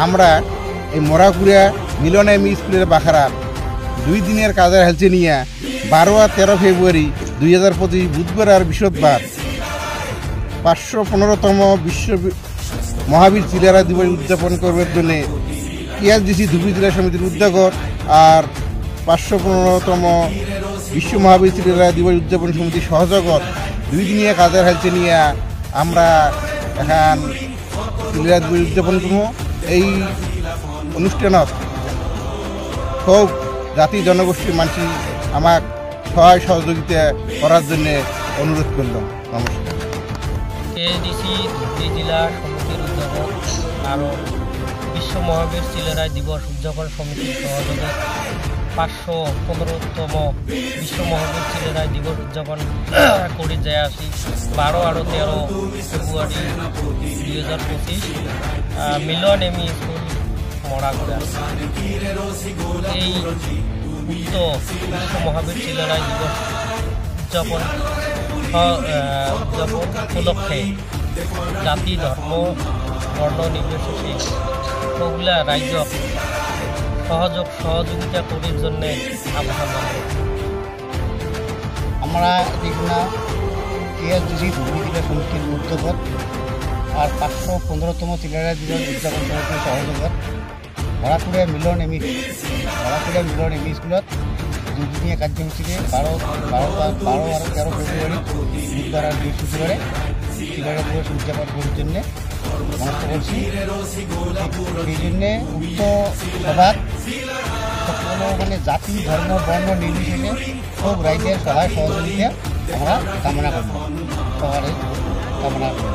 আমরা এই মরাকুড়িয়া মিলন এমই স্কুলের বাখারা 2 দিনের কাজের হেলছে নিয়ে 12 আর 13 ফেব্রুয়ারি 2025 বুধবার আর বৃহস্পতিবার 515তম বিশ্ব মহাবীর চিলেরা দিবস উদযাপন করবার জন্য টিএসডিসি ধুবড়ী জেলা সমিতির উদ্যোগত আর 515তম বিশ্ব মহাবীর চিলেরা দিবস উদযাপন সমিতির সহযোগত 2 দিনিয়া কাজের হেলছে নিয়ে আমরা এখন চিলেরা দিবস উদযাপন করব। এই অনুষ্ঠানত সব জাতি জনগোষ্ঠীর মানুষ আমাক সহায় সহযোগিতা করার জন্য অনুরোধ করলাম। নমস্কার। টিএসডিসি ধুবড়ী জেলা সমিতির উদ্যোগত আর বিশ্ব মহাবীর চিলেরা দিবস উদযাপন সমিতির সহযোগে 515তম বিশ্ব মহাবীর চিলেরা দিবস উদযাপন করে যায় আসি 12 আর 13 ফেব্রুয়ারি 2025 মিলন এমই স্কুল মরাকুড়িয়া। এই উক্ত বিশ্ব মহাবীর চিলেরা দিবস উদযাপন উপলক্ষে জাতি ধর্ম বর্ণ নির্বিশেষে সকলে রাজ্যক সহযোগিতা করার জন্য আহ্বান। আমরা এখানে টিএসডিসি ধুবড়ী জেলা সমিতির উদ্যোগত আর 515তম চিলেরা দিবস উদযাপন সমিতির সহযোগত মরাকুড়িয়া মিলন এমই স্কুলত 2 দিনীয়া কার্যসূচীতে 12 আর 13 ফেব্রুয়ারি বুধবার আর বৃহস্পতিবারে চিলেরা দিবস উদযাপন করার জন্য মনস্থ করছি। এই জন্যে উক্ত সভার সকল জাতি ধর্ম বর্ণ নির্বিশেষে সব রাজ্যের সহায় সহযোগিতা আমরা কামনা করব, সবারই কামনা করব।